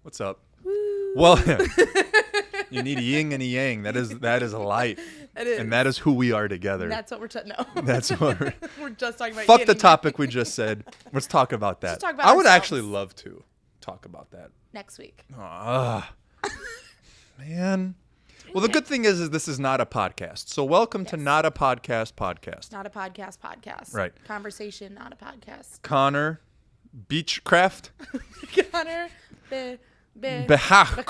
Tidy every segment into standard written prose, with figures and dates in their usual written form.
What's up? Woo. Well, you need a yin and a yang. That is life. It is. And that is who we are together. That's what we're no. That's what we're just talking about. Fuck yin the and topic we just said. Let's talk about that. Let's talk about I would ourselves. actually love to talk about that. Next week. Man. Well, the good thing is this is not a podcast. So welcome to Not a Podcast. Not a podcast. Right. Conversation, not a podcast. Connor, Beechcraft. Connor, Behachcraft.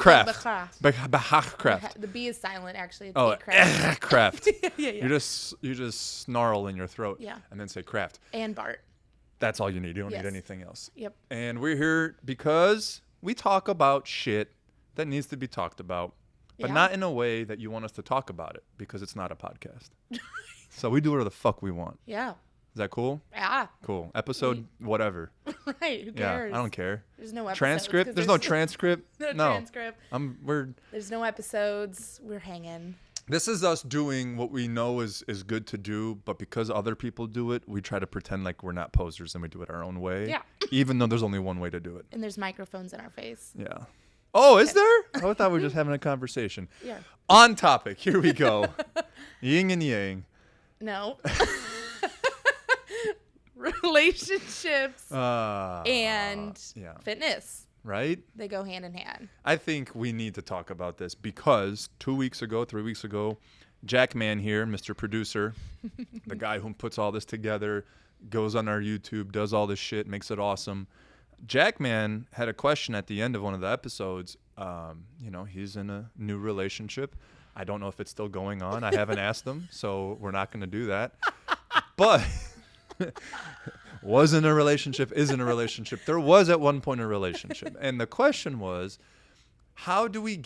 The B is silent, actually. It's Craft. yeah. You just snarl in your throat. Yeah. And then say craft. And Bart. That's all you need. You don't Yes. need anything else. Yep. And we're here because we talk about shit that needs to be talked about, but not in a way that you want us to talk about it because it's not a podcast. So we do whatever the fuck we want. Yeah. Is that cool? Yeah. Cool. Episode, whatever. Right. Who Yeah, cares? I don't care. There's no episodes. Transcript? There's no transcript. No No. transcript. There's no episodes. We're hanging. This is us doing what we know is good to do, but because other people do it, we try to pretend like we're not posers and we do it our own way. Yeah. Even though there's only one way to do it. And there's microphones in our face. Yeah. Oh, is there? I thought we were just having a conversation. Yeah. On topic. Here we go. Yin and yang. No. Relationships and fitness. Right? They go hand in hand. I think we need to talk about this because 3 weeks ago, Jackman here, Mr. Producer, the guy who puts all this together, goes on our YouTube, does all this shit, makes it awesome. Jackman had a question at the end of one of the episodes. He's in a new relationship. I don't know if it's still going on. I haven't asked him, so we're not going to do that. But was in a relationship, is in a relationship. There was at one point a relationship. And the question was, how do we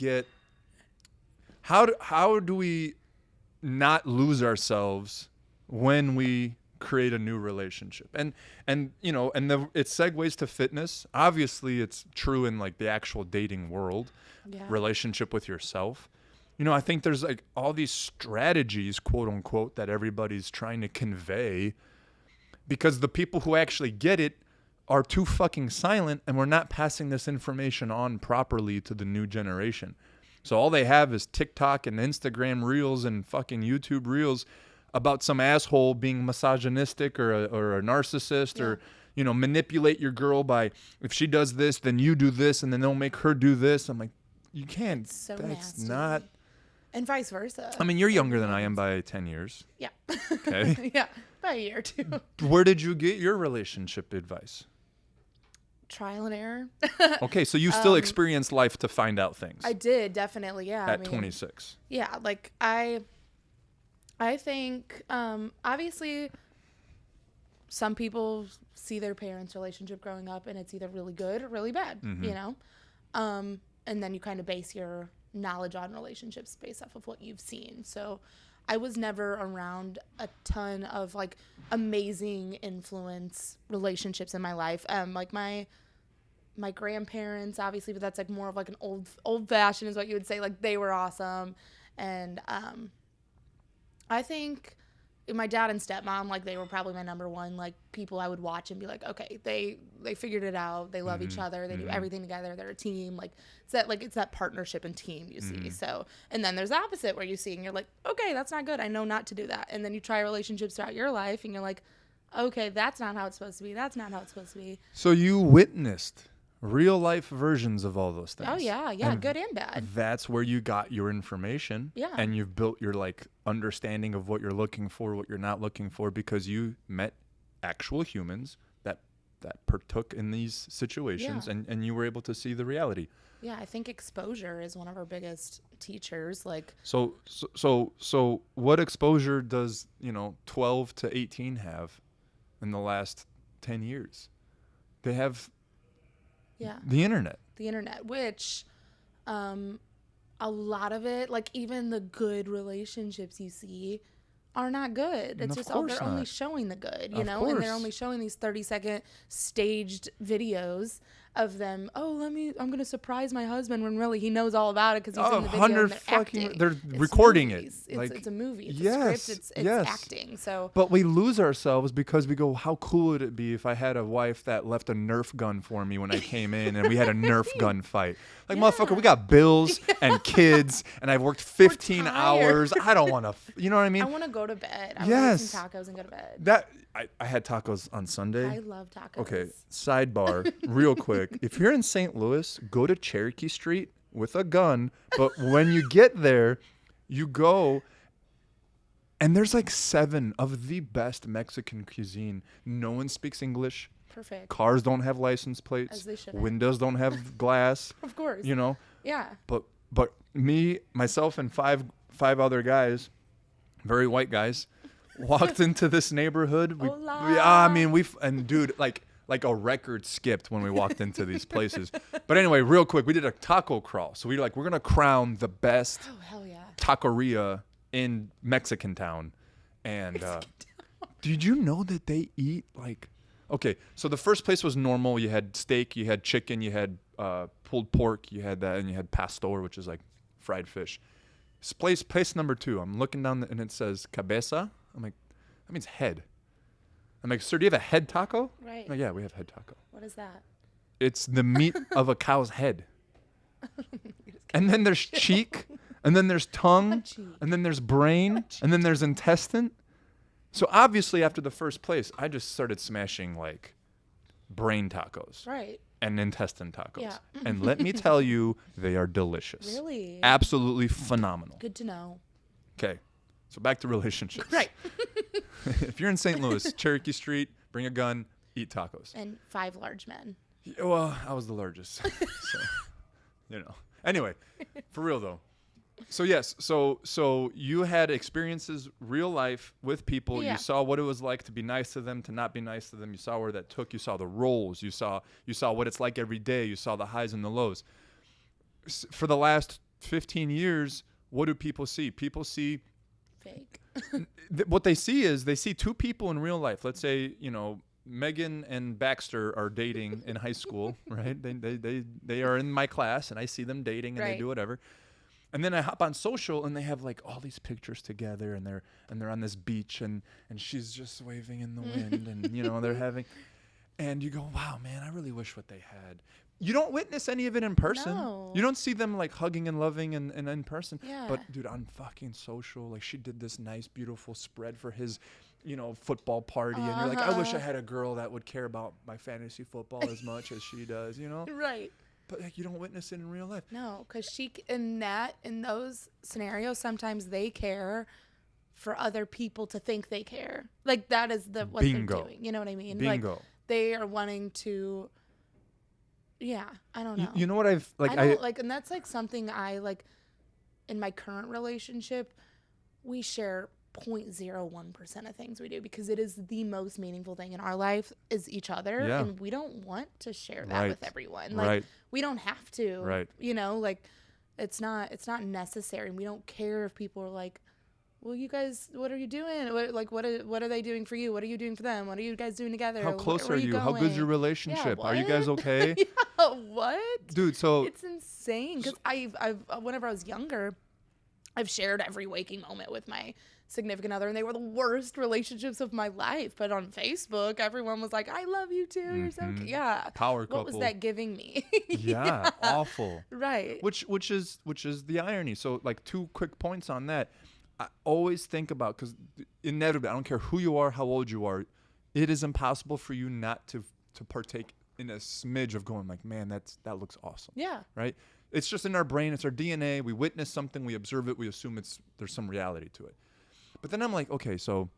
not lose ourselves when we create a new relationship? And it segues to fitness. Obviously, it's true in like the actual dating world, relationship with yourself. I think there's like all these strategies, quote unquote, that everybody's trying to convey because the people who actually get it are too fucking silent and we're not passing this information on properly to the new generation. So all they have is TikTok and Instagram reels and fucking YouTube reels about some asshole being misogynistic or a narcissist or, manipulate your girl by if she does this, then you do this and then they'll make her do this. I'm like, you can't. It's so that's nasty. not. And vice versa. I mean, you're younger than I am by 10 years. Yeah. Okay. Yeah. By a year or two. Where did you get your relationship advice? Trial and error. Okay, so you still experienced life to find out things. I did, definitely, yeah. At 26. Yeah, like I think obviously some people see their parents' relationship growing up and it's either really good or really bad, and then you kind of base your knowledge on relationships based off of what you've seen. So I was never around a ton of like amazing influence relationships in my life. Like my grandparents, obviously, but that's like more of like an old fashioned is what you would say. Like they were awesome. And I think my dad and stepmom, like they were probably my number one, like people I would watch and be like, okay, they figured it out. They love each other. They do everything together. They're a team. Like it's that partnership and team you see. So, and then there's the opposite where you see and you're like, okay, that's not good. I know not to do that. And then you try relationships throughout your life and you're like, okay, that's not how it's supposed to be. That's not how it's supposed to be. So you witnessed real life versions of all those things. Oh yeah. And good and bad. That's where you got your information. Yeah. And you've built your like understanding of what you're looking for, what you're not looking for, because you met actual humans that partook in these situations and you were able to see the reality. Yeah, I think exposure is one of our biggest teachers. Like So what exposure does, 12 to 18 have in the last 10 years? They have the internet. The internet, which a lot of it, like even the good relationships you see are not good. It's just they're only showing the good, and they're only showing these 30-second staged videos of them. Oh, I'm gonna surprise my husband when really he knows all about it because he's in the video. 100 And they're fucking. acting. They're It's recording movies. it. Like It's a movie. It's yes, a script. It's yes. acting. So. But we lose ourselves because we go, how cool would it be if I had a wife that left a Nerf gun for me when I came in and we had a Nerf gun fight? Like, motherfucker, we got bills and kids and I've worked 15 hours. I don't want to, you know what I mean? I want to go to bed. I Yes. want to eat some tacos and go to bed. I had tacos on Sunday. I love tacos. Okay, sidebar, real quick. If you're in St. Louis, go to Cherokee Street with a gun. But when you get there, you go, and there's like 7 of the best Mexican cuisine. No one speaks English. Perfect. Cars don't have license plates. As they shouldn't. Windows don't have glass. Of course. You know. Yeah. But me, myself, and five other guys, very white guys, walked into this neighborhood. I mean, and dude, like a record skipped when we walked into these places. But anyway, real quick, we did a taco crawl. So we're gonna crown the best hell yeah. taqueria in Mexican Town. And did you know that they eat like? Okay, so the first place was normal. You had steak, you had chicken, you had pulled pork, you had that, and you had pastor, which is like fried fish. Place number 2. I'm looking down and it says cabeza. I'm like, that means head. I'm like, sir, do you have a head taco? Right. No, yeah, we have head taco. What is that? It's the meat of a cow's head. And then there's cheek, and then there's tongue, and then there's brain, and then there's intestine. So obviously after the first place, I just started smashing like brain tacos. Right. And intestine tacos. Yeah. And let me tell you, they are delicious. Really? Absolutely phenomenal. Good to know. Okay. So back to relationships. Right. If you're in St. Louis, Cherokee Street, bring a gun, eat tacos. And 5 large men. Yeah, well, I was the largest. So, you know. Anyway, for real though. So yes, so you had experiences, real life with people. Yeah. You saw what it was like to be nice to them, to not be nice to them. You saw where that took. You saw the roles. You saw what it's like every day. You saw the highs and the lows. For the last 15 years, what do people see? People see Fake. what they see is they see 2 people in real life. Let's say, Megan and Baxter are dating in high school, right? They are in my class and I see them dating and Right. they do whatever. And then I hop on social and they have like all these pictures together and they're on this beach and she's just waving in the wind and they're having, and you go, wow, man, I really wish what they had. You don't witness any of it in person. No. You don't see them like hugging and loving and in person. Yeah. But dude, on fucking social, like she did this nice, beautiful spread for his, football party. And you're like, I wish I had a girl that would care about my fantasy football as much as she does, Right. But like you don't witness it in real life. No, because in those scenarios, sometimes they care for other people to think they care. Like that is what Bingo. they're doing. You know what I mean? Bingo. Like they are wanting to. Yeah, I don't know. You know what I've like? And that's like something I like. In my current relationship, we share 0.01% of things we do because it is the most meaningful thing in our life is each other, Yeah. and we don't want to share that Right. with everyone. Like Right. we don't have to. Right. Like it's not necessary. We don't care if people are like, well, you guys, what are you doing? What are they doing for you? What are you doing for them? What are you guys doing together? How close Where are you? How good's your going? relationship? Yeah, Are you guys what? okay? Yeah, what? Dude, so It's insane because I've whenever I was younger, I've shared every waking moment with my significant other, and they were the worst relationships of my life. But on Facebook, everyone was like, "I love you too. You're so cute." Yeah. power What couple. was that giving me? Yeah, awful. Right. Which is the irony. So like 2 quick points on that. I always think about, because inevitably, I don't care who you are, how old you are, it is impossible for you not to partake in a smidge of going like, man, that looks awesome. Yeah. Right? It's just in our brain. It's our DNA. We witness something. We observe it. We assume there's some reality to it. But then I'm like, okay, so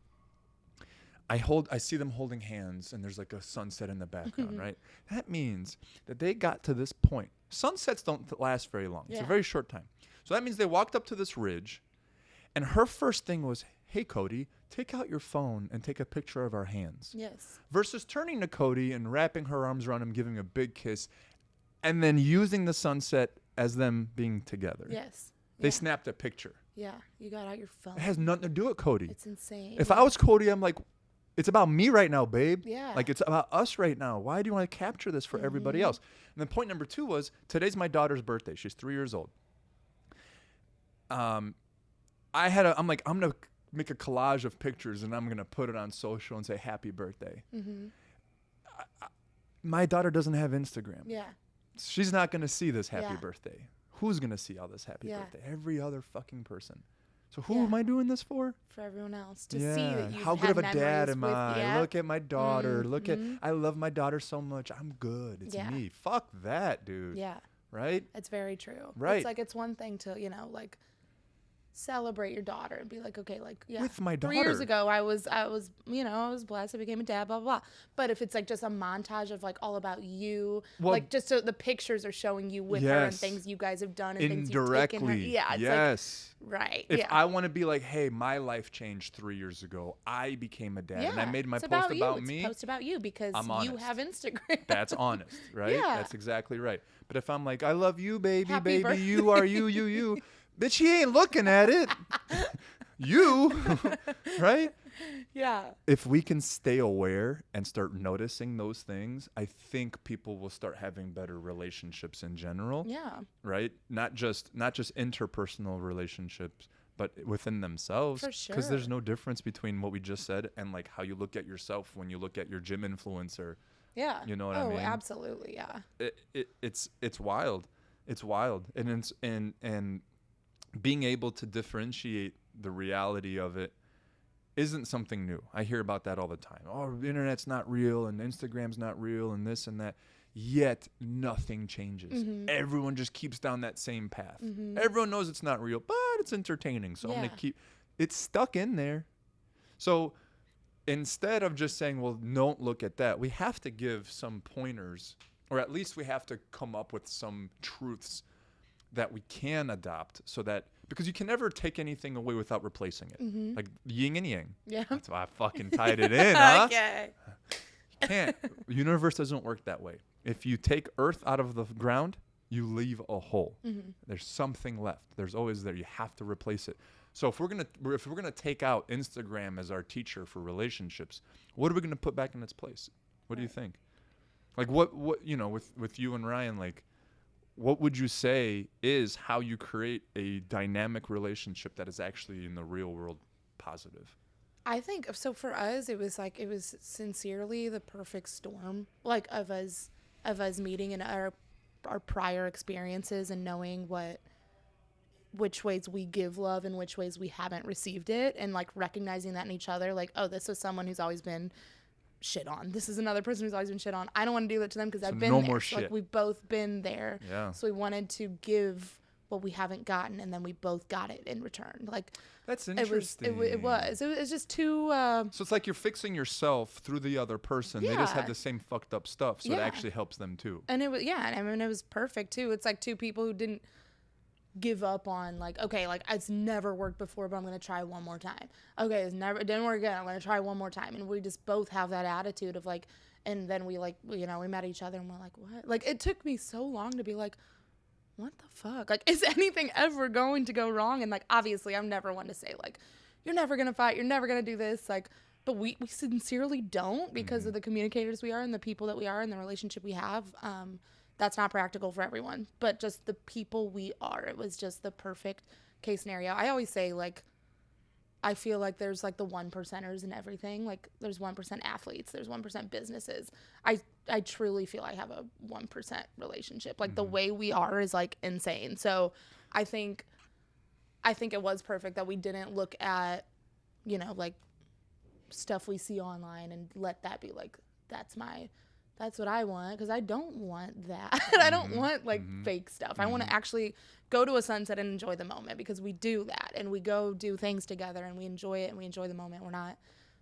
I see them holding hands and there's like a sunset in the background, right? That means that they got to this point. Sunsets don't last very long. It's a Yeah. very short time. So that means they walked up to this ridge and her first thing was, hey, Cody, take out your phone and take a picture of our hands. Yes. Versus turning to Cody and wrapping her arms around him, giving a big kiss, and then using the sunset as them being together. Yes. They Yeah. snapped a picture. Yeah. You got out your phone. It has nothing to do with Cody. It's insane. If I was Cody, I'm like, It's about me right now, babe. Yeah. Like, it's about us right now. Why do you want to capture this for everybody else? And then point number 2 was, today's my daughter's birthday. She's 3 years old. I'm like, I'm going to make a collage of pictures and I'm going to put it on social and say, happy birthday. My daughter doesn't have Instagram. Yeah. She's not going to see this happy Yeah. birthday. Who's going to see all this happy Yeah. birthday? Every other fucking person. So who am I doing this for? For everyone else to see that you How good of a dad am with, I? Look at my daughter. Look at, Mm-hmm. I love my daughter so much. I'm good. It's me. Fuck that, dude. Yeah. Right? It's very true. Right. It's like, it's one thing to, you know, like, celebrate your daughter and be like, okay, like, yeah, With my 3 years daughter. ago I was you know, I was blessed, I became a dad, blah blah blah. But if it's like just a montage of like all about you, Well, like just so the pictures are showing you with her and yes. things you guys have done and things you've taken her. Indirectly. Yeah, it's Yes. like, right. If yeah. I want to be like, hey, my life changed 3 years ago. I became a dad. And I made my it's post about you. me. It's a post about you because I'm you honest. have Instagram. That's honest, right? Yeah. That's exactly right. But if I'm like, I love you, baby, Happy baby, birthday. you are you. Bitch, he ain't looking at it. You, right? Yeah. If we can stay aware and start noticing those things, I think people will start having better relationships in general. Yeah. Right? Not just interpersonal relationships, but within themselves. For sure. Because there's no difference between what we just said and like how you look at yourself when you look at your gym influencer. Yeah. You know what I mean? Oh, absolutely. Yeah. It's wild. It's wild. And being able to differentiate the reality of it isn't something new. I hear about that all the time. Oh, the internet's not real and Instagram's not real and this and that. Yet nothing changes. Everyone just keeps down that same path. Everyone knows it's not real, but it's entertaining. So I'm going to keep it's stuck in there. So instead of just saying, well, don't look at that, we have to give some pointers, or at least we have to come up with some truths that we can adopt, so that, because you can never take anything away without replacing it. Like yin and yang. Yeah. That's why I fucking tied it in, huh? Okay. You can't. The universe doesn't work that way. If you take earth out of the ground, you leave a hole. There's something left. There's always there. You have to replace it. So if we're gonna take out Instagram as our teacher for relationships, what are we gonna put back in its place? What do you think? Like what you know, with you and Ryan, like, what would you say is how you create a dynamic relationship that is actually in the real world positive? I think so. For us, it was sincerely the perfect storm, like of us meeting in our prior experiences and knowing which ways we give love and which ways we haven't received it, and like recognizing that in each other. Like, oh, this is someone who's always been shit on. This is another person who's always been shit on. I don't want to do that to them because I've been no there. more So, shit. like, we've both been there. Yeah. So we wanted to give what we haven't gotten, and then we both got it in return. Like, That's it interesting. was just too. So it's like you're fixing yourself through the other person. They just have Yeah. the same fucked up stuff, so it Yeah. actually helps them too. And it was, yeah, I mean, it was perfect too. It's like two people who didn't give up on, like, okay, like, it's never worked before, but I'm going to try one more time. Okay, it didn't work again. I'm going to try one more time. And we just both have that attitude of like, and then we like, you know, we met each other and we're like, what? Like, it took me so long to be like, what the fuck? Like, is anything ever going to go wrong? And like, obviously I'm never one to say like, you're never going to fight. You're never going to do this. Like, but we sincerely don't, because of the communicators we are and the people that we are and the relationship we have. That's not practical for everyone, but just the people we are, it was just the perfect case scenario. I always say, like, I feel like there's like the 1%ers in everything. Like, there's 1% athletes, there's 1% businesses. I truly feel I have a 1% relationship. Like, the way we are is like insane. So I think it was perfect that we didn't look at, you know, like, stuff we see online and let that be like, that's what I want, because I don't want that. I don't want like fake stuff. I want to actually go to a sunset and enjoy the moment, because we do that and we go do things together and we enjoy it and we enjoy the moment. We're not,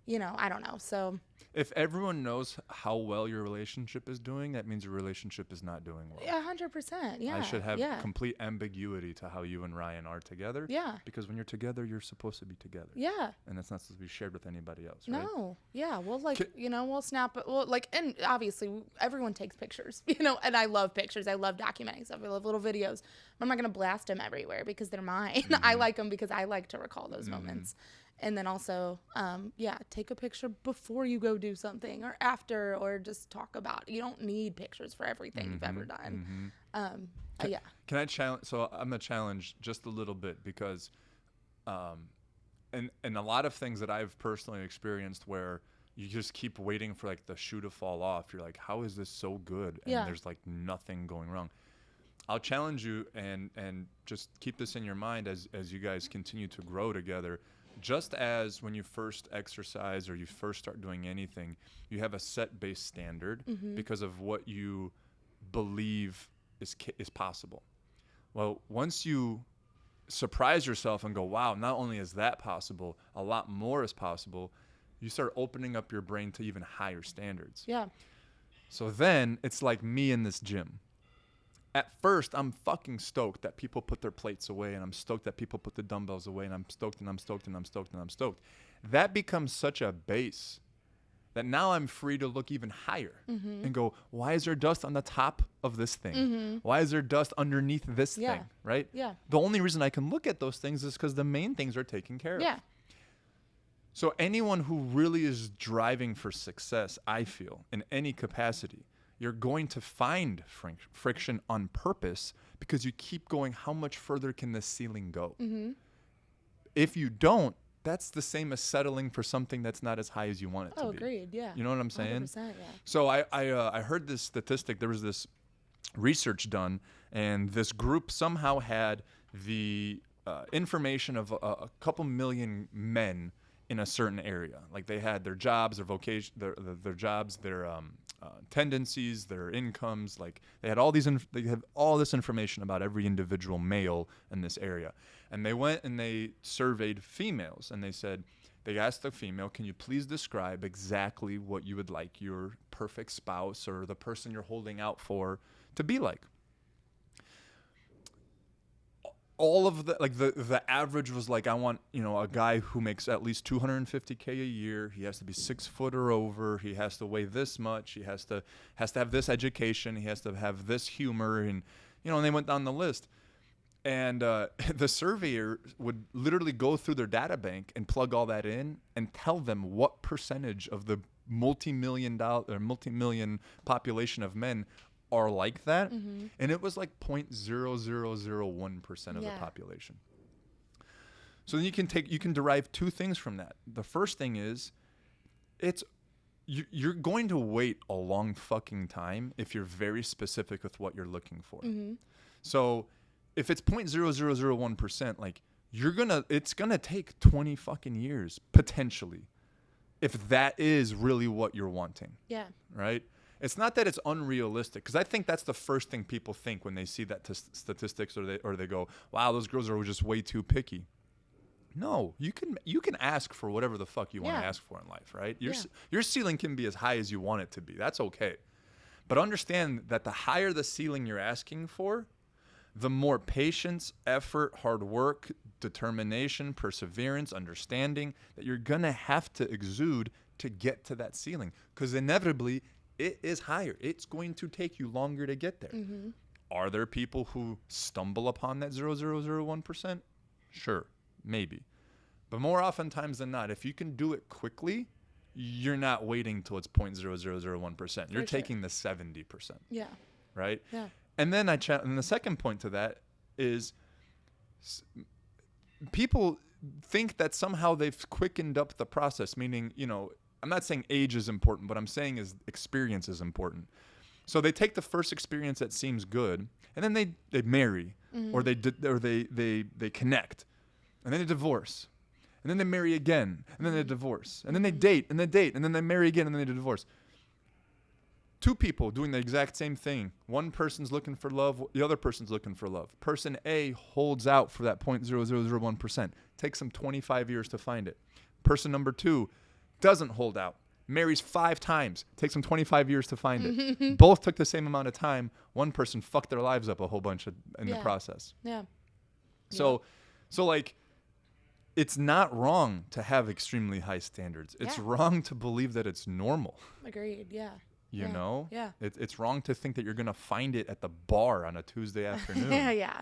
you know, I don't know. So If everyone knows how well your relationship is doing, that means your relationship is not doing well. 100%. Yeah. I should have yeah. complete ambiguity to how you and Ryan are together. Yeah. Because when you're together, you're supposed to be together. Yeah. And that's not supposed to be shared with anybody else, right? No. Yeah. Well, like, you know, we'll snap it. Well, like, and obviously everyone takes pictures, you know, and I love pictures. I love documenting stuff. I love little videos. But I'm not going to blast them everywhere because they're mine. I like them because I like to recall those moments. And then also, take a picture before you go do something or after, or just talk about it. You don't need pictures for everything you've ever done. Can I challenge? So I'm gonna challenge just a little bit because, and a lot of things that I've personally experienced where you just keep waiting for like the shoe to fall off. You're like, how is this so good? And there's like nothing going wrong. I'll challenge you and just keep this in your mind as you guys continue to grow together. Just as when you first exercise or you first start doing anything, you have a set base standard because of what you believe is possible. Well, once you surprise yourself and go, wow, not only is that possible, a lot more is possible, you start opening up your brain to even higher standards. Yeah. So then it's like me in this gym. At first, I'm fucking stoked that people put their plates away, and I'm stoked that people put the dumbbells away, and I'm stoked and I'm stoked and I'm stoked and I'm stoked. That becomes such a base that now I'm free to look even higher and go, why is there dust on the top of this thing? Why is there dust underneath this thing, right? Yeah. The only reason I can look at those things is because the main things are taken care of. Yeah. So anyone who really is driving for success, I feel, in any capacity, you're going to find friction on purpose because you keep going, how much further can the ceiling go? If you don't, that's the same as settling for something that's not as high as you want it to be. Oh, agreed, yeah. You know what I'm saying? 100%, yeah. So I heard this statistic. There was this research done, and this group somehow had the information of a couple million men in a certain area. Like they had their jobs, their vocation, their jobs, their tendencies, their incomes. Like they had all they have all this information about every individual male in this area. And they went and they surveyed females, and they asked the female, can you please describe exactly what you would like your perfect spouse or the person you're holding out for to be like? All of the average was like, I want, a guy who makes at least $250K a year. He has to be 6 foot or over. He has to weigh this much. He has to have this education. He has to have this humor, and and they went down the list. And the surveyor would literally go through their data bank and plug all that in and tell them what percentage of the multi-million population of men are like that, and it was like 0.0001% of the population. So then you can derive two things from that. The first thing is, you're going to wait a long fucking time if you're very specific with what you're looking for. So if it's 0.0001%, like it's gonna take 20 fucking years potentially, if that is really what you're wanting. Yeah. Right. It's not that it's unrealistic, because I think that's the first thing people think when they see that statistics, or they go, wow, those girls are just way too picky. No, you can ask for whatever the fuck you want to ask for in life, right? Your ceiling can be as high as you want it to be. That's okay. But understand that the higher the ceiling you're asking for, the more patience, effort, hard work, determination, perseverance, understanding that you're going to have to exude to get to that ceiling, because inevitably it is higher. It's going to take you longer to get there. Are there people who stumble upon that 0.0001%? Sure, maybe. But more oftentimes than not, if you can do it quickly, you're not waiting till it's 0.0001%. You're taking the 70%. Yeah. Right? Yeah. And then and the second point to that is people think that somehow they've quickened up the process, meaning, I'm not saying age is important. What I'm saying is experience is important. So they take the first experience that seems good, and then they marry, or they connect, and then they divorce, and then they marry again, and then they divorce, and then they date, and then they marry again, and then they divorce. Two people doing the exact same thing. One person's looking for love, the other person's looking for love. Person A holds out for that 0.0001%. Takes them 25 years to find it. Person number 2 doesn't hold out. Marries 5 times. Takes them 25 years to find it. Both took the same amount of time. One person fucked their lives up a whole bunch in the process. Yeah. So like, it's not wrong to have extremely high standards. It's wrong to believe that it's normal. Agreed. Yeah. You know? Yeah. It's wrong to think that you're going to find it at the bar on a Tuesday afternoon. Yeah.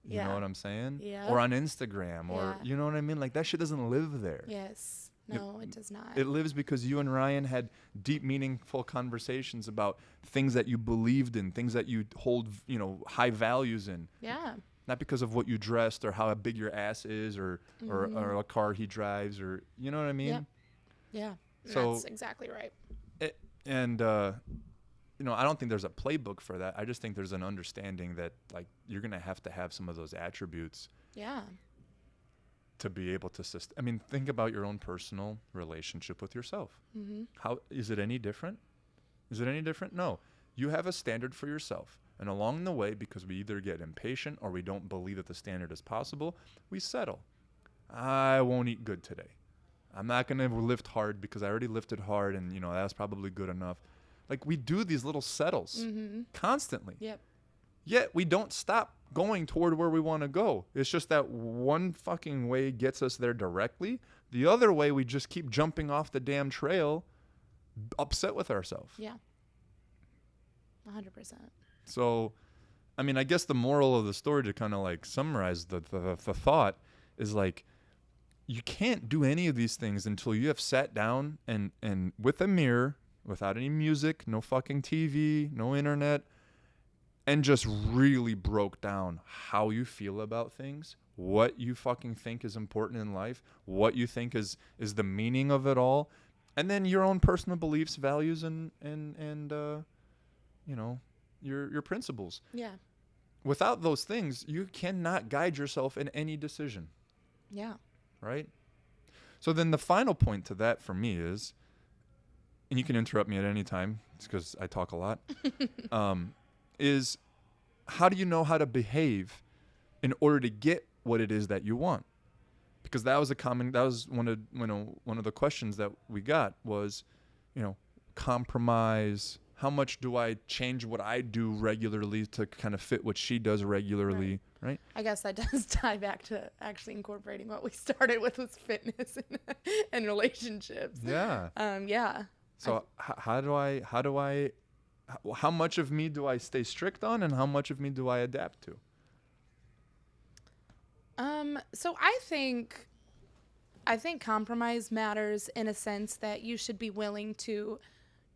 You Yeah. know what I'm saying? Yeah. Or on Instagram, or Yeah. you know what I mean? Like that shit doesn't live there. Yes. No, it does not. It lives because you and Ryan had deep, meaningful conversations about things that you believed in, things that you hold, high values in. Yeah. Not because of what you dressed or how big your ass is, or a car he drives, or you know what I mean? Yep. Yeah. So that's exactly right. I don't think there's a playbook for that. I just think there's an understanding that like you're gonna have to have some of those attributes. Yeah. To be able to think about your own personal relationship with yourself. Mm-hmm. How is it any different? Is it any different? No. You have a standard for yourself. And along the way, because we either get impatient or we don't believe that the standard is possible, we settle. I won't eat good today. I'm not going to lift hard because I already lifted hard and, that's probably good enough. Like we do these little settles constantly. Yep. Yet we don't stop going toward where we want to go. It's just that one fucking way gets us there directly. The other way, we just keep jumping off the damn trail, upset with ourselves. Yeah. 100%. So, I guess the moral of the story, to kind of like summarize the thought, is like, you can't do any of these things until you have sat down and with a mirror, without any music, no fucking TV, no internet, and just really broke down how you feel about things, what you fucking think is important in life, what you think is the meaning of it all, and then your own personal beliefs, values, and your principles. Yeah. Without those things, you cannot guide yourself in any decision. Yeah. Right? So then the final point to that for me is, and you can interrupt me at any time, it's because I talk a lot, is how do you know how to behave in order to get what it is that you want? Because that was one of the questions that we got was, compromise. How much do I change what I do regularly to kind of fit what she does regularly, right? I guess that does tie back to actually incorporating what we started with was fitness and relationships. Yeah. Yeah. So how much of me do I stay strict on, and how much of me do I adapt to? So I think compromise matters in a sense that you should be willing to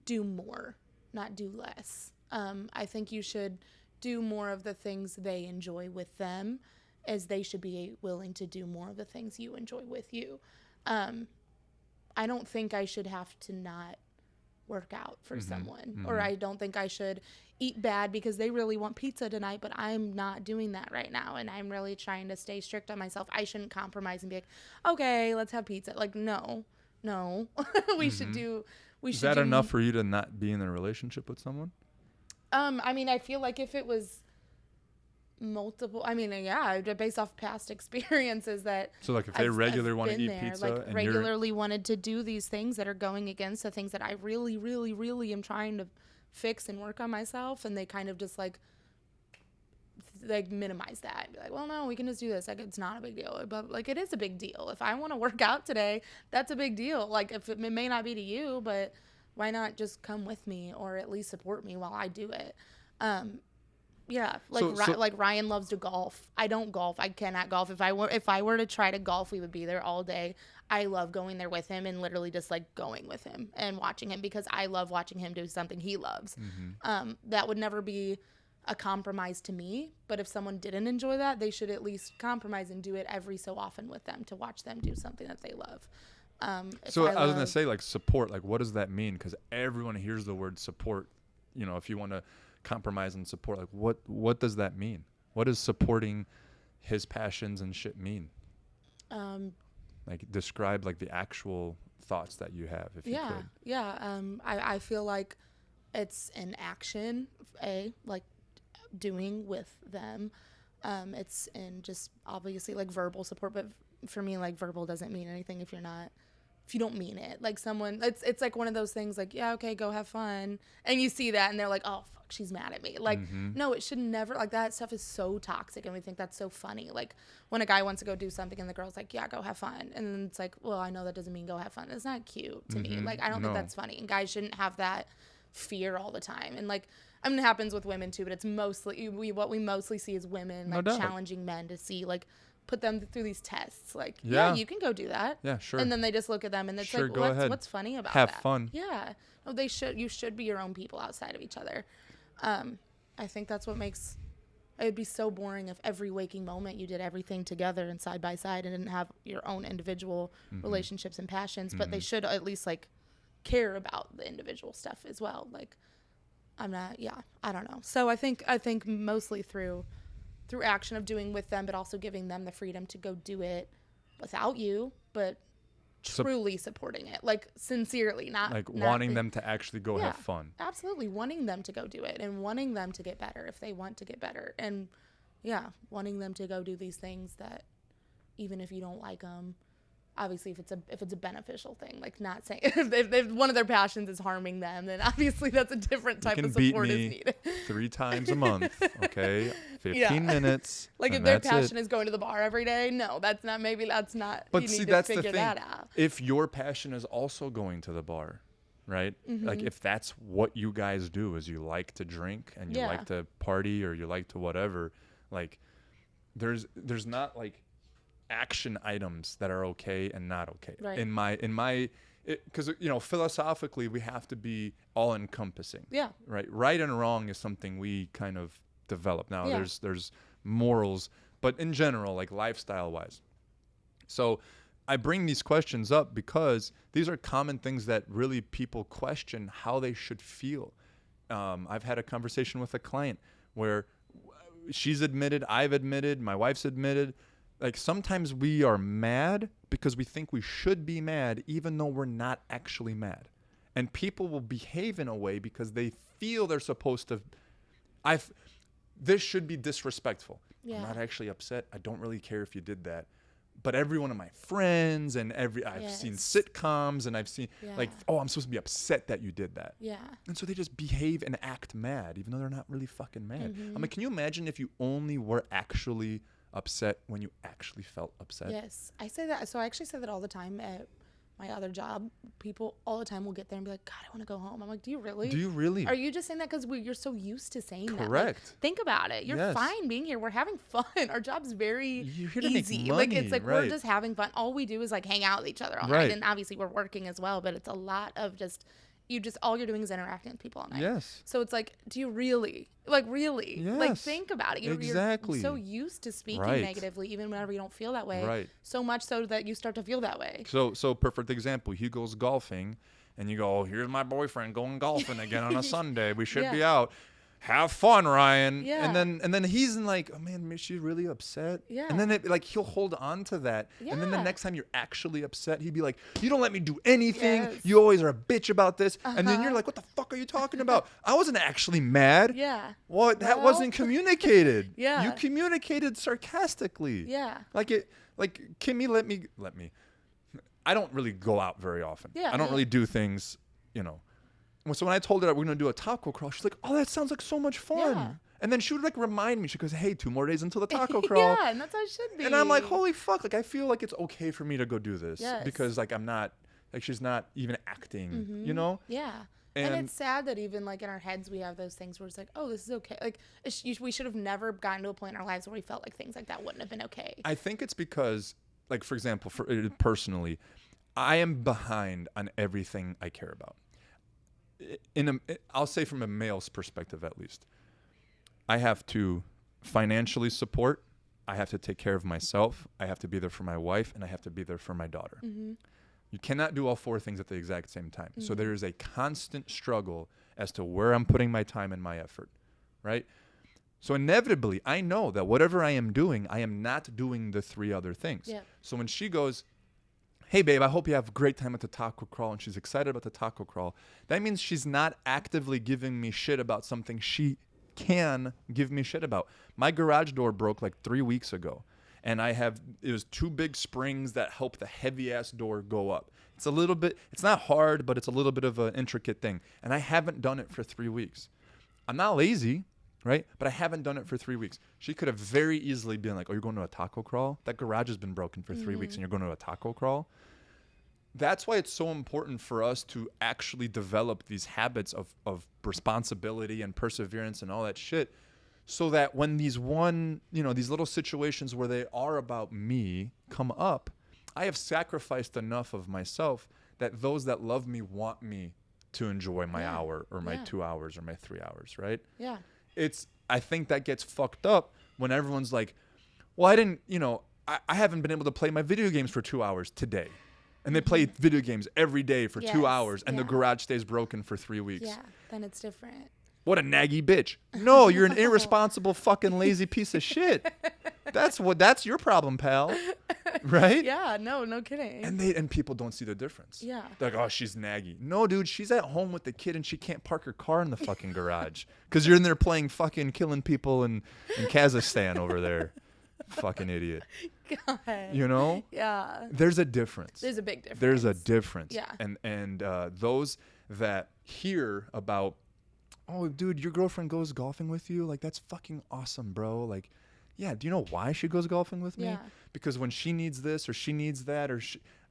do more, not do less. I think you should do more of the things they enjoy with them, as they should be willing to do more of the things you enjoy with you. I don't think I should have to not work out for someone, or I don't think I should eat bad because they really want pizza tonight, but I'm not doing that right now, and I'm really trying to stay strict on myself. I shouldn't compromise and be like, okay, let's have pizza. Like, no, we should do. Is that enough for you to not be in a relationship with someone? I feel like if it was multiple, based off past experiences that. So like if they regularly want to eat pizza, like and regularly wanted to do these things that are going against the things that I really, really, really am trying to fix and work on myself, and they kind of just like minimize that and be like, well, no, we can just do this. Like, it's not a big deal, but like it is a big deal. If I want to work out today, that's a big deal. Like, if it may not be to you, but why not just come with me, or at least support me while I do it? Yeah, like Ryan loves to golf. I don't golf. I cannot golf. If I were to try to golf, we would be there all day. I love going there with him and literally just like going with him and watching him, because I love watching him do something he loves. That would never be a compromise to me, but if someone didn't enjoy that, they should at least compromise and do it every so often with them, to watch them do something that they love. So I was going to say, like, support, like, what does that mean? Because everyone hears the word support. If you want to compromise and support, like, what does that mean? What does supporting his passions and shit mean? Like, describe like the actual thoughts that you have, if you could. Yeah. I feel like it's an action, like doing with them. It's in just obviously like verbal support, but for me, like, verbal doesn't mean anything if you don't mean it. Like, someone, it's like one of those things like, yeah, okay, go have fun. And you see that and they're like, oh, fuck, she's mad at me. Like, no, it should never, like, that stuff is so toxic, and we think that's so funny. Like, when a guy wants to go do something and the girl's like, yeah, go have fun. And then it's like, well, I know that doesn't mean go have fun. It's not cute to me. Like, I don't think that's funny. And guys shouldn't have that fear all the time. And like, I mean, it happens with women too, but it's mostly what we mostly see is women like challenging men to see, like, put them through these tests. Like, yeah, you can go do that. Yeah, sure. And then they just look at them and it's sure, like, go ahead. What's funny about Have that? fun. Yeah. No, you should be your own people outside of each other. I think that's what makes, it would be so boring if every waking moment you did everything together and side by side and didn't have your own individual relationships and passions, but they should at least like care about the individual stuff as well. Like, I don't know. So I think mostly through action of doing with them, but also giving them the freedom to go do it without you, but truly supporting it, like sincerely, not wanting them to actually go have fun. Absolutely, wanting them to go do it and wanting them to get better if they want to get better, and wanting them to go do these things that even if you don't like them, obviously if it's a beneficial thing, like not saying if one of their passions is harming them, then obviously that's a different type of support is needed. 3 times a month, okay? 15 minutes. Like if their passion is going to the bar every day, no, that's not. But you see, need to that's figure the thing. that out. If your passion is also going to the bar, right? Like if that's what you guys do, is you like to drink and you like to party or you like to whatever, like there's not like action items that are okay and not okay. Right. In my because philosophically we have to be all encompassing. Yeah. Right and wrong is something we kind of develop. Now there's morals, but in general, like lifestyle wise. So I bring these questions up because these are common things that really people question how they should feel. I've had a conversation with a client where she's admitted, I've admitted, my wife's admitted, like sometimes we are mad because we think we should be mad even though we're not actually mad. And people will behave in a way because they feel they're supposed to. This should be disrespectful. Yeah. I'm not actually upset. I don't really care if you did that. But every one of my friends and I've seen sitcoms and I've seen like, oh, I'm supposed to be upset that you did that. Yeah. And so they just behave and act mad even though they're not really fucking mad. I mean, can you imagine if you only were actually upset when you actually felt upset? Yes, I say that. So I actually say that all the time at my other job. People all the time will get there and be like, God, I want to go home. I'm like, do you really? Are you just saying that because you're so used to saying that? Correct. Like, think about it. You're fine being here. We're having fun. Our job's very easy. Money, like, it's like we're just having fun. All we do is like hang out with each other all night. And obviously we're working as well, but it's a lot of just all you're doing is interacting with people all night. Yes. So it's like, do you really? Like, really? Yes. Like, think about it. You're Exactly. so used to speaking negatively, even whenever you don't feel that way. Right. So much so that you start to feel that way. So perfect example. He goes golfing, and you go, oh, here's my boyfriend going golfing again on a Sunday. We should be out. Have fun, Ryan. Yeah. And then he's in like, oh man, is she really upset? Yeah. And then he'll hold on to that. Yeah. And then the next time you're actually upset, he'd be like, you don't let me do anything. Yes. You always are a bitch about this. And then you're like, what the fuck are you talking about? I wasn't actually mad. Yeah. Well, that wasn't communicated. Yeah. You communicated sarcastically. Yeah. Like Kimmy, let me. I don't really go out very often. Yeah. I don't really do things, So when I told her that we're going to do a taco crawl, she's like, oh, that sounds like so much fun. Yeah. And then she would remind me. She goes, hey, 2 more days until the taco crawl. Yeah, and that's how it should be. And I'm like, holy fuck. Like, I feel like it's okay for me to go do this. Yes. Because I'm not, she's not even acting, Yeah. And it's sad that even like in our heads, we have those things where it's like, oh, this is okay. Like we should have never gotten to a point in our lives where we felt like things like that wouldn't have been okay. I think it's because, like, for example, personally, I am behind on everything I care about. I'll say from a male's perspective at least, I have to financially support, I have to take care of myself, I have to be there for my wife, and I have to be there for my daughter. Mm-hmm. You cannot do all 4 things at the exact same time. Mm-hmm. So there is a constant struggle as to where I'm putting my time and my effort, right? So inevitably, I know that whatever I am doing, I am not doing the 3 other things. Yeah. So when she goes, hey, babe, I hope you have a great time at the taco crawl, and she's excited about the taco crawl, that means she's not actively giving me shit about something she can give me shit about. My garage door broke like 3 weeks ago, and it was 2 big springs that help the heavy-ass door go up. It's not hard, but it's a little bit of an intricate thing, and I haven't done it for 3 weeks. I'm not lazy, right? But I haven't done it for 3 weeks. She could have very easily been like, oh, you're going to a taco crawl? That garage has been broken for 3 weeks and you're going to a taco crawl? that's why it's so important for us to actually develop these habits of responsibility and perseverance and all that shit, so that when these these little situations where they are about me come up, I have sacrificed enough of myself that those that love me want me to enjoy my hour or my 2 hours or my 3 hours, right? Yeah. I think that gets fucked up when everyone's like, well, I haven't been able to play my video games for 2 hours today. And they play video games every day for 2 hours, and the garage stays broken for 3 weeks. Yeah, then it's different. What a naggy bitch. No, you're an irresponsible fucking lazy piece of shit. That's your problem, pal. Right? Yeah, no kidding. And people don't see the difference. Yeah. They're like, oh, she's naggy. No, dude, she's at home with the kid and she can't park her car in the fucking garage because you're in there playing fucking killing people in Kazakhstan over there. Fucking idiot. God. You know? Yeah. There's a difference. There's a big difference. There's a difference. Yeah. And those that hear about, oh, dude, your girlfriend goes golfing with you? Like, that's fucking awesome, bro. Like, yeah, do you know why she goes golfing with me? Yeah. Because when she needs this or she needs that or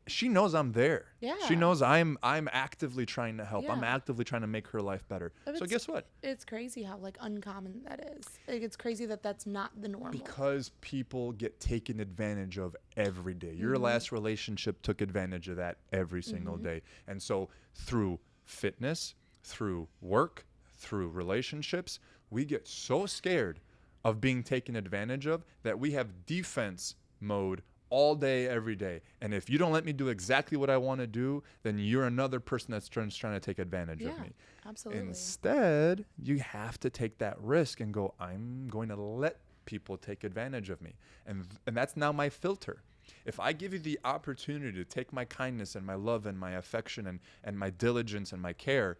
she knows I'm there. Yeah. She knows I'm actively trying to help. Yeah. I'm actively trying to make her life better. So guess what? It's crazy how like uncommon that is. Like, it's crazy that that's not the normal. Because people get taken advantage of every day. Your last relationship took advantage of that every single day. And so through fitness, through work, through relationships, we get so scared of being taken advantage of that we have defense mode all day, every day. And if you don't let me do exactly what I want to do, then you're another person that's trying to take advantage of me. Absolutely. Instead, you have to take that risk and go, I'm going to let people take advantage of me. And that's now my filter. If I give you the opportunity to take my kindness and my love and my affection and my diligence and my care,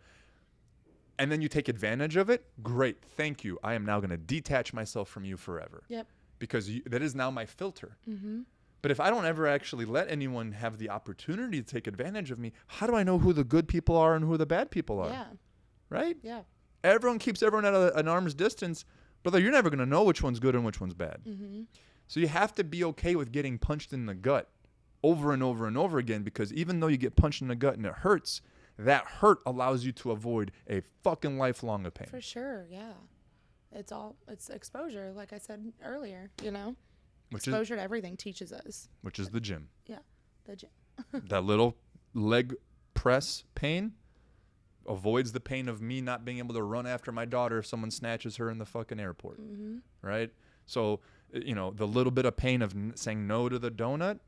and then you take advantage of it, great, thank you. I am now going to detach myself from you forever. Yep. Because that is now my filter. But if I don't ever actually let anyone have the opportunity to take advantage of me, how do I know who the good people are and who the bad people are? Yeah. Right? Yeah. Everyone keeps everyone at an arm's distance. Brother, you're never going to know which one's good and which one's bad. So you have to be okay with getting punched in the gut over and over and over again, because even though you get punched in the gut and it hurts, that hurt allows you to avoid a fucking lifelong of pain. For sure, yeah. It's exposure, like I said earlier, Exposure to everything teaches us. Which is the gym. Yeah, the gym. That little leg press pain avoids the pain of me not being able to run after my daughter if someone snatches her in the fucking airport. Right? So, the little bit of pain of saying no to the donut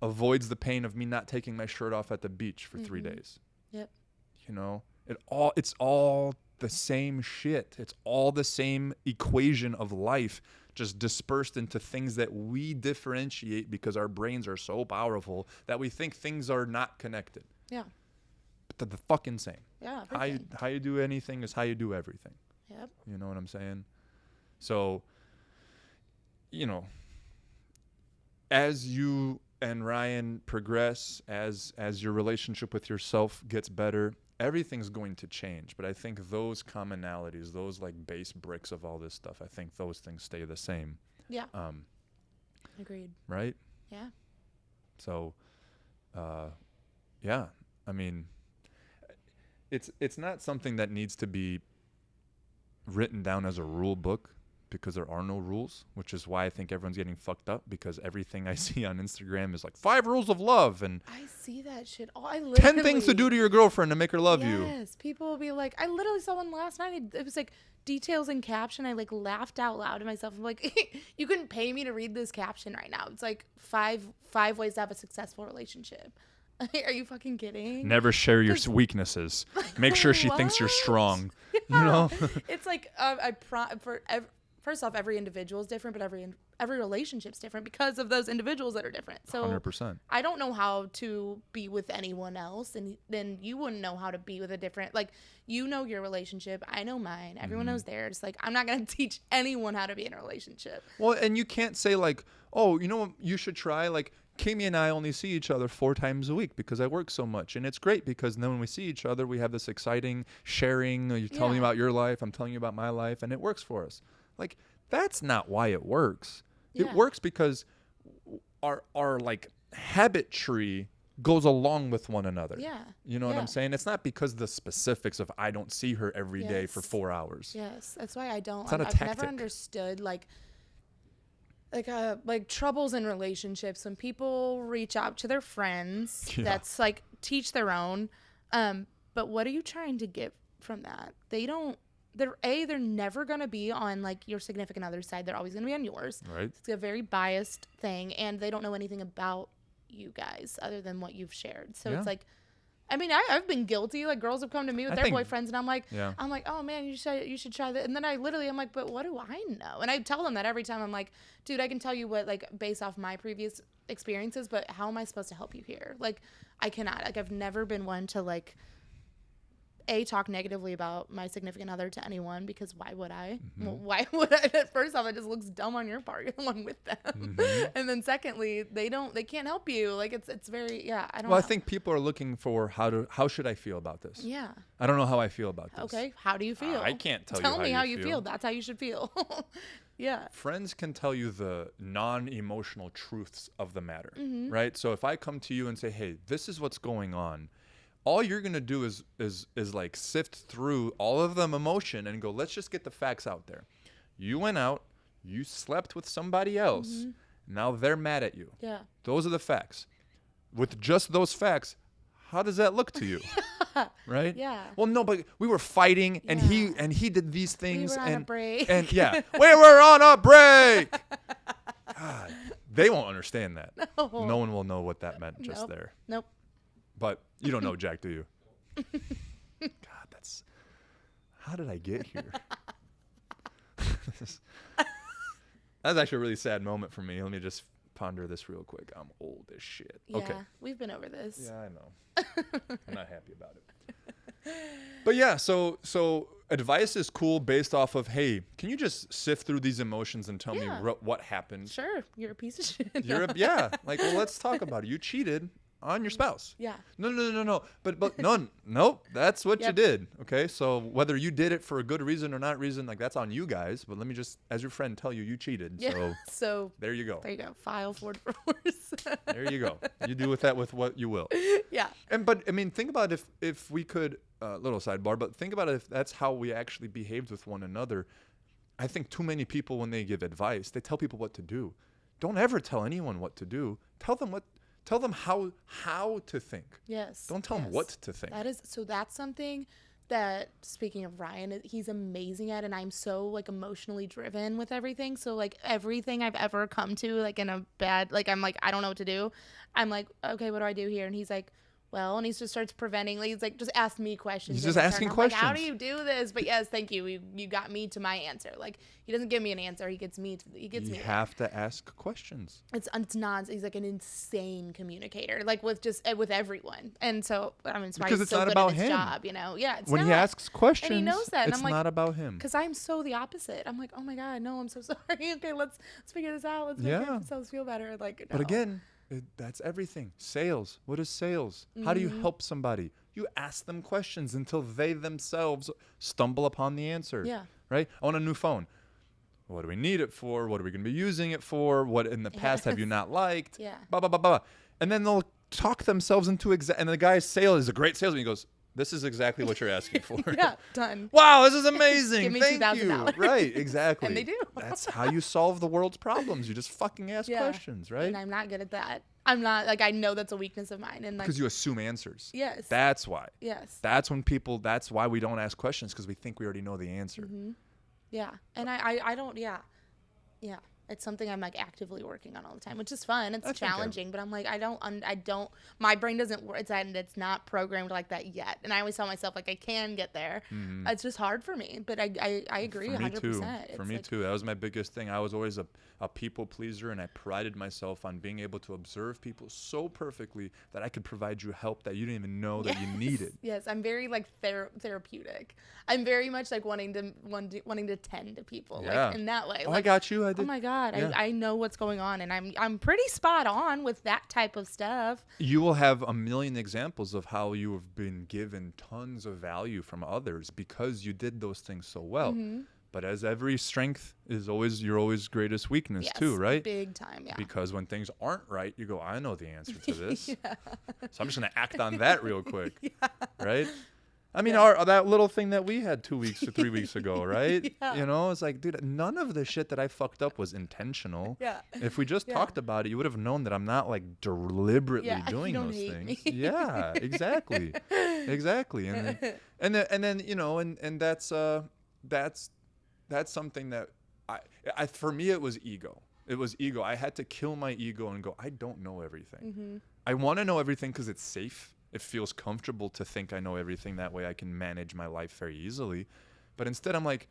avoids the pain of me not taking my shirt off at the beach for 3 days. Yep. It's all the same shit. It's all the same equation of life, just dispersed into things that we differentiate because our brains are so powerful that we think things are not connected. Yeah. But they're the fucking same. Yeah. How you do anything is how you do everything. Yep. You know what I'm saying? So, as you and Ryan progress, as your relationship with yourself gets better, everything's going to change. But I think those commonalities, those like base bricks of all this stuff, I think those things stay the same. Yeah. Agreed. Right? Yeah. So, yeah. I mean, it's not something that needs to be written down as a rule book, because there are no rules, which is why I think everyone's getting fucked up, because everything I see on Instagram is like 5 rules of love and I see that shit. 10 things to do to your girlfriend to make her love you. Yes, people will be like, I literally saw one last night. It was like details in caption. I like laughed out loud to myself. I'm like, you couldn't pay me to read this caption right now. It's like five ways to have a successfor relationship. Are you fucking kidding? Never share your weaknesses. Make sure she thinks you're strong. Yeah. It's like first off, every individual is different, but every relationship's different because of those individuals that are different. So 100%. I don't know how to be with anyone else, and then you wouldn't know how to be with a different, like, your relationship, I know mine, everyone knows theirs. Like, I'm not going to teach anyone how to be in a relationship. Well, and you can't say like, oh, you know what you should try? Like, Kimmy and I only see each other 4 times a week because I work so much. And it's great because then when we see each other, we have this exciting sharing. You're telling me about your life, I'm telling you about my life, and it works for us. Like, that's not why it works. Yeah. It works because our like habit tree goes along with one another. Yeah. You know what I'm saying? It's not because the specifics of I don't see her every day for 4 hours. Yes. That's why I don't. It's not a I've tactic. never understood like troubles in relationships when people reach out to their friends. Yeah. That's like teach their own. But what are you trying to get from that? They're never going to be on like your significant other's side. They're always going to be on yours. Right. It's a very biased thing, and they don't know anything about you guys other than what you've shared. So it's like, I mean, I've been guilty. Like girls have come to me with their boyfriends, and I'm like, oh man, you should try that. And then I'm like, but what do I know? And I tell them that every time. I'm like, dude, I can tell you what, like based off my previous experiences, but how am I supposed to help you here? Like, I cannot. Like, I've never been one to like talk negatively about my significant other to anyone, because why would I? Well, why would I? First off, it just looks dumb on your part. You're the one with them. And then secondly, they can't help you. Like it's very, I don't know. I think people are looking for how should I feel about this? Yeah. I don't know how I feel about this. Okay. How do you feel? I can't tell me how you feel. That's how you should feel. Yeah. Friends can tell you the non-emotional truths of the matter, right? So if I come to you and say, hey, this is what's going on, all you're going to do is like sift through all of them emotion and go, let's just get the facts out there. You went out, you slept with somebody else. Now they're mad at you. Yeah. Those are the facts. With just those facts, how does that look to you? Right? Yeah. Well, no, but we were fighting and he did these things. We were on a break. And we were on a break. God, they won't understand that. No one will know what that meant just there. Nope. But you don't know Jack, do you? God, how did I get here? That's actually a really sad moment for me. Let me just ponder this real quick. I'm old as shit. Yeah, okay. We've been over this. Yeah, I know. I'm not happy about it. But yeah, so advice is cool based off of, hey, can you just sift through these emotions and tell me what happened? Sure, you're a piece of shit. Like, well, let's talk about it. You cheated on your spouse. Yeah. No. But no, that's what you did. Okay. So whether you did it for a good reason or not reason, like that's on you guys. But let me just, as your friend, tell you cheated. Yeah. So there you go. There you go. File for divorce. There you go. You do with that with what you will. Yeah. But I mean, think about if we could, little sidebar, but think about if that's how we actually behaved with one another. I think too many people, when they give advice, they tell people what to do. Don't ever tell anyone what to do. Tell them how to think. Yes. Don't tell them what to think. That's something that, speaking of Ryan, he's amazing at, and I'm so like emotionally driven with everything. So like everything I've ever come to, like in a bad, like I'm like, I don't know what to do. I'm like, okay, what do I do here? And he's like, well, and he just starts preventing, like, he's like, just ask me questions. He's just asking questions. Like, how do you do this? But yes, thank you. You got me to my answer. Like, he doesn't give me an answer. He gets me. You have to ask questions. It's he's like an insane communicator, like with everyone. And so, I mean, it's why he's so good at his job, you know? Yeah. When he asks questions, and he knows that. It's and I'm not about him. Because I'm so the opposite. I'm like, oh my God, no, I'm so sorry. Okay, let's figure this out. Let's make ourselves feel better. Like, no. But again, that's everything. Sales. What is sales? How do you help somebody? You ask them questions until they themselves stumble upon the answer. Yeah. Right? I want a new phone. What do we need it for? What are we going to be using it for? What in the past have you not liked? Yeah. Blah, blah, blah, blah. And then they'll talk themselves into and the guy's sale is a great salesman. He goes, this is exactly what you're asking for. Yeah, done. Wow, this is amazing. Give me Thank $2,000. you. Right, exactly. And they do. That's how you solve the world's problems. You just fucking ask questions, right? And I'm not good at that. I'm not, like, I know that's a weakness of mine. And like, because you assume answers. Yes. That's why. Yes. That's why we don't ask questions, because we think we already know the answer. Mm-hmm. Yeah. And I don't, yeah. It's something I'm like actively working on all the time, which is fun. It's challenging, but I'm like, I don't, my brain doesn't work. It's not programmed like that yet. And I always tell myself like, I can get there. Mm-hmm. It's just hard for me, but I agree 100%. For me too. That was my biggest thing. I was always a people pleaser, and I prided myself on being able to observe people so perfectly that I could provide you help that you didn't even know that you needed. Yes. I'm very like therapeutic. I'm very much like wanting to tend to people, like in that way. Oh, I got you. I did. Oh my God. I know what's going on, and I'm pretty spot on with that type of stuff. You will have a million examples of how you have been given tons of value from others because you did those things so well. Mm-hmm. But as every strength is always your always greatest weakness Yes, too, right? big time, yeah. Because when things aren't right, you go, I know the answer to this. Yeah. So I'm just going to act on that real quick. Yeah. Right? I mean, Yeah. that little thing that we had 2 weeks or 3 weeks ago, right? Yeah. You know, it's like, dude, none of the shit that I fucked up was intentional. Yeah. If we just Yeah. talked about it, you would have known that I'm not like deliberately Yeah, you doing don't those hate things. me. Yeah, exactly. Exactly. And then, you know, and that's something that I for me it was ego. It was ego. I had to kill my ego and go, I don't know everything. Mm-hmm. I want to know everything because it's safe. It feels comfortable to think I know everything. That way I can manage my life very easily. But instead I'm like,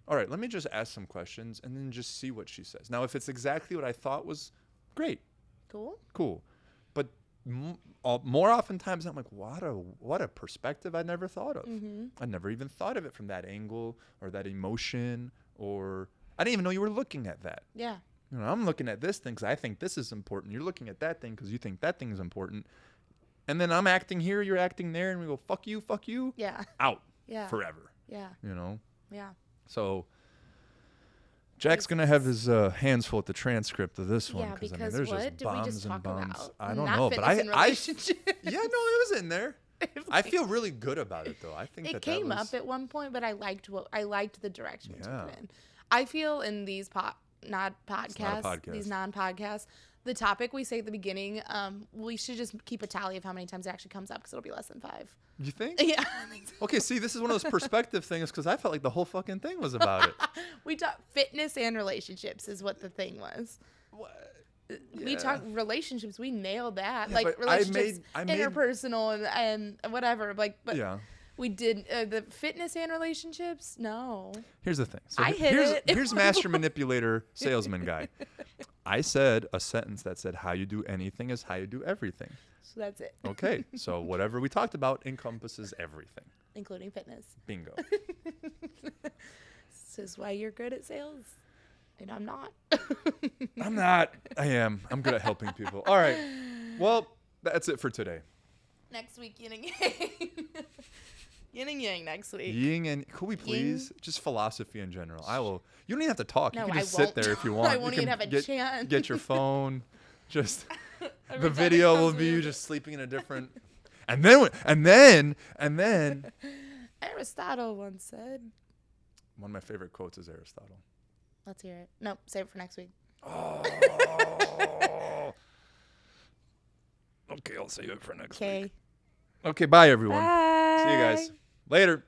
all right, let me just ask some questions and then just see what she says. Now, if it's exactly what I thought was great, cool. But more oftentimes I'm like, what a perspective I never thought of. Mm-hmm. I never even thought of it from that angle or that emotion, or I didn't even know you were looking at that. Yeah. You know, I'm looking at this thing because I think this is important. You're looking at that thing because you think that thing is important. And then I'm acting here, you're acting there, and we go, fuck you, Yeah. out Yeah. forever. Yeah. You know? Yeah. So Jack's going to have his hands full at the transcript of this one. Yeah, I mean, because there's what just did we bombs just and talk bombs. about? I don't Not know, but fitness and I relationship. yeah, no, it was in there. I feel really good about it, though. I think It that came was, up at one point, but I liked the direction we Yeah. took it in. I feel in these not podcasts, podcast. these non-podcasts, the topic we say at the beginning, we should just keep a tally of how many times it actually comes up because it'll be less than 5. You think? Yeah. I think so. Okay, see, this is one of those perspective things because I felt like the whole fucking thing was about it. We talk fitness and relationships is what the thing was. We Yeah. talk relationships. We nailed that. Yeah, like but I relationships, made- interpersonal and whatever. Like, but Yeah. we did the fitness and relationships. No. Here's the thing. So I hit it. here's master manipulator salesman guy. I said a sentence that said, how you do anything is how you do everything. So that's it. Okay, so whatever we talked about encompasses everything. Including fitness. Bingo. This is why you're good at sales. And I'm not. I'm not. I am. I'm good at helping people. All right. Well, that's it for today. Next week, yin and yang. Yin and yang next week. Yin and could we please just philosophy in general? I will. You don't even have to talk. No, you can I just sit won't there if you talk. want. I You won't can even have a chance. Get your phone. Just Every the time it video will comes be you weird. just sleeping in a different. And then Aristotle once said. one of my favorite quotes is Aristotle. Let's hear it. Nope, save it for next week. Oh. Okay, I'll save it for next week. Okay. Okay, bye everyone. Bye. See you guys later.